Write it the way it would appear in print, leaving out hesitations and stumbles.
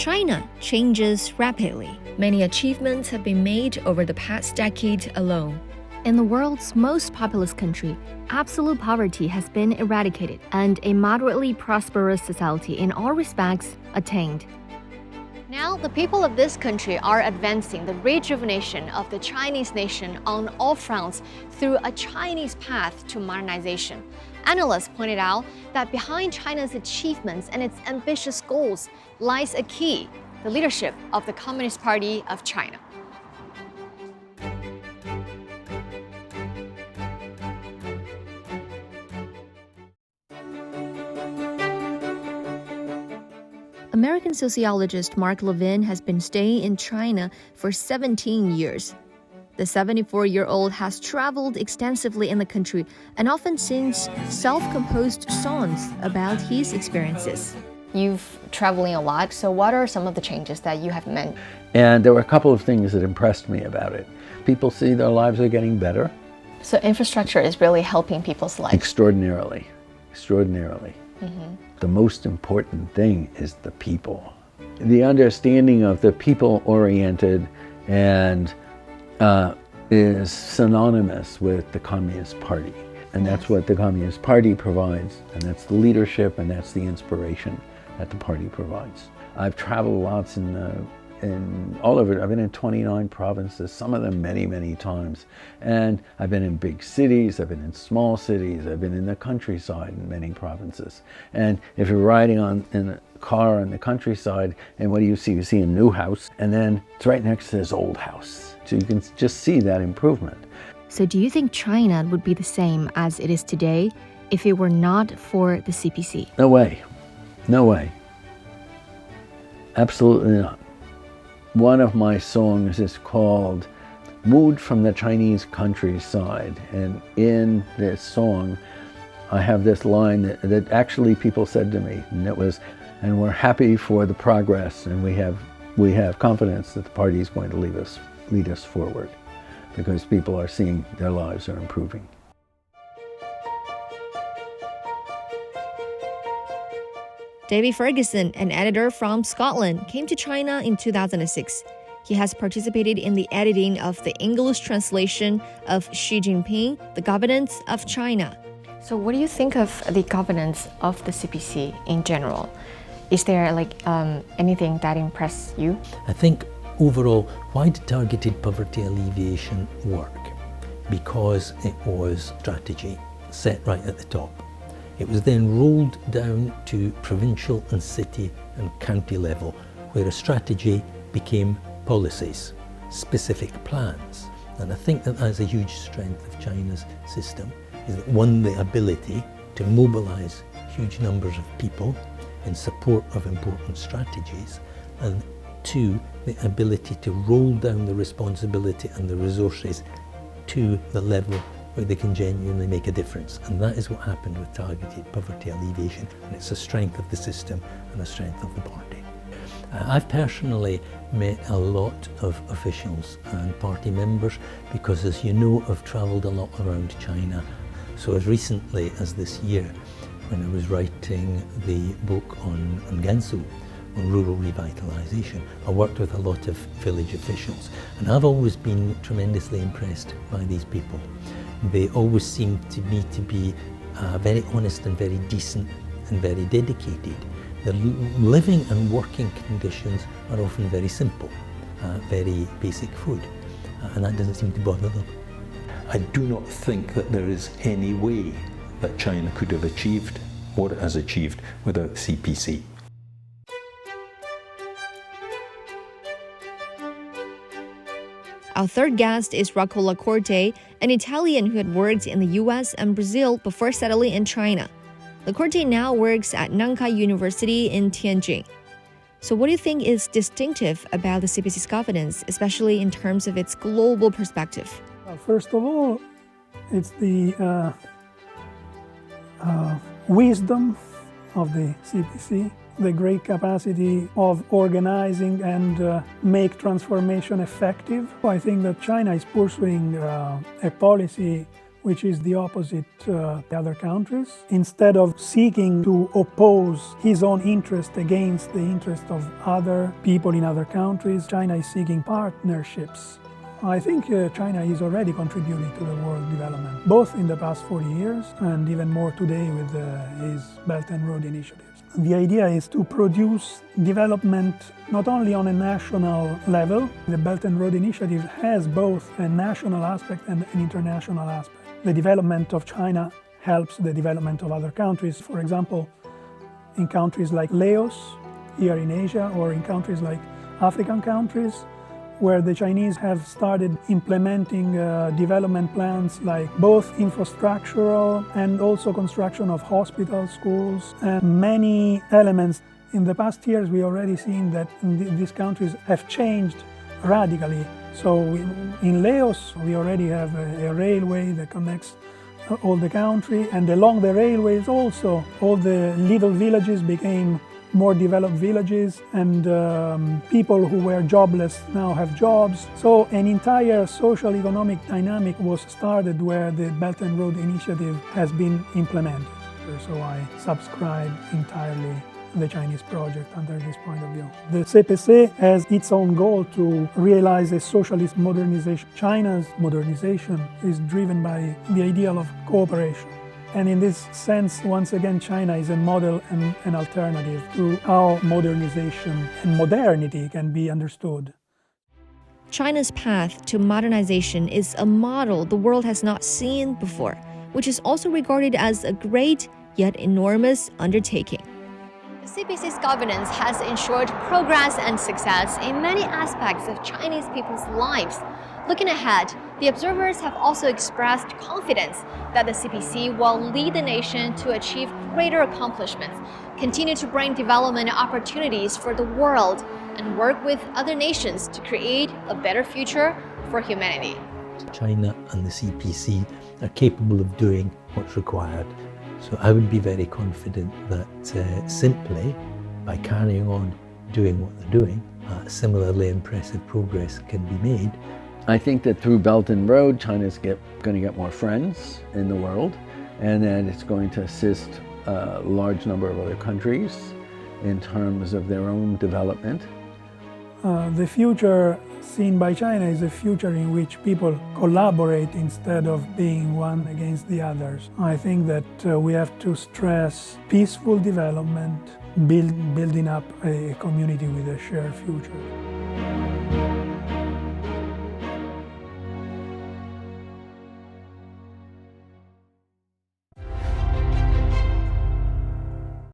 China changes rapidly. Many achievements have been made over the past decade alone. In the world's most populous country, absolute poverty has been eradicated and a moderately prosperous society in all respects attained. Now, the people of this country are advancing the rejuvenation of the Chinese nation on all fronts through a Chinese path to modernization. Analysts pointed out that behind China's achievements and its ambitious goals lies a key: the leadership of the Communist Party of China. American sociologist Mark Levin has been staying in China for 17 years. The 74-year-old has traveled extensively in the country and often sings self-composed songs about his experiences. You've traveling a lot, so what are some of the changes that you have met? And there were a couple of things that impressed me about it. People see their lives are getting better. So infrastructure is really helping people's lives? Extraordinarily. The most important thing is the people. The understanding of the people-oriented and is synonymous with the Communist Party. And that's what the Communist Party provides, and that's the leadership, and that's the inspiration that the party provides. I've traveled lots in all over. I've been in 29 provinces, some of them many, many times. And I've been in big cities, I've been in small cities, I've been in the countryside in many provinces. And if you're riding in a car in the countryside, and what do you see? You see a new house, and then it's right next to this old house. So you can just see that improvement. So do you think China would be the same as it is today if it were not for the CPC? No way. No way. Absolutely not. One of my songs is called Mood from the Chinese Countryside. And in this song, I have this line that actually people said to me, and it was, and we're happy for the progress, and we have confidence that the party is going to lead us forward, because people are seeing their lives are improving. Davey Ferguson, an editor from Scotland, came to China in 2006. He has participated in the editing of the English translation of Xi Jinping, The Governance of China. So what do you think of the governance of the CPC in general? Is there anything that impressed you? I think overall, why did targeted poverty alleviation work? Because it was strategy set right at the top. It was then rolled down to provincial and city and county level, where a strategy became policies, specific plans. And I think that that's a huge strength of China's system, is that one, the ability to mobilize huge numbers of people in support of important strategies, and two, the ability to roll down the responsibility and the resources to the level where they can genuinely make a difference. And that is what happened with targeted poverty alleviation, and it's a strength of the system and a strength of the party. I've personally met a lot of officials and party members because, as you know, I've travelled a lot around China. So as recently as this year, when I was writing the book on Gansu, on rural revitalisation, I worked with a lot of village officials, and I've always been tremendously impressed by these people. They always seem to me to be very honest and very decent and very dedicated. Their living and working conditions are often very simple, very basic food, and that doesn't seem to bother them. I do not think that there is any way that China could have achieved what it has achieved without CPC. Our third guest is Rocco La Corte, an Italian who had worked in the US and Brazil before settling in China. La Corte now works at Nankai University in Tianjin. So what do you think is distinctive about the CPC's governance, especially in terms of its global perspective? First of all, it's the wisdom of the CPC, the great capacity of organizing and make transformation effective. I think that China is pursuing a policy which is the opposite to other countries. Instead of seeking to oppose his own interest against the interest of other people in other countries, China is seeking partnerships. I think China is already contributing to the world development, both in the past 40 years and even more today with his Belt and Road initiatives. The idea is to produce development not only on a national level. The Belt and Road Initiative has both a national aspect and an international aspect. The development of China helps the development of other countries. For example, in countries like Laos, here in Asia, or in countries like African countries, where the Chinese have started implementing development plans like both infrastructural and also construction of hospitals, schools, and many elements. In the past years, we already seen that these countries have changed radically. So in Laos, we already have a railway that connects all the country, and along the railways also, all the little villages became more developed villages, and people who were jobless now have jobs. So an entire social economic dynamic was started where the Belt and Road Initiative has been implemented. So I subscribe entirely the Chinese project under this point of view. The CPC has its own goal to realize a socialist modernization. China's modernization is driven by the ideal of cooperation. And in this sense, once again, China is a model and an alternative to how modernization and modernity can be understood. China's path to modernization is a model the world has not seen before, which is also regarded as a great yet enormous undertaking. The CPC's governance has ensured progress and success in many aspects of Chinese people's lives. Looking ahead, the observers have also expressed confidence that the CPC will lead the nation to achieve greater accomplishments, continue to bring development opportunities for the world, and work with other nations to create a better future for humanity. China and the CPC are capable of doing what's required. So I would be very confident that simply by carrying on doing what they're doing, similarly impressive progress can be made. I think that through Belt and Road, China's going to get more friends in the world, and that it's going to assist a large number of other countries in terms of their own development. The future seen by China is a future in which people collaborate instead of being one against the others. I think that we have to stress peaceful development, building up a community with a shared future.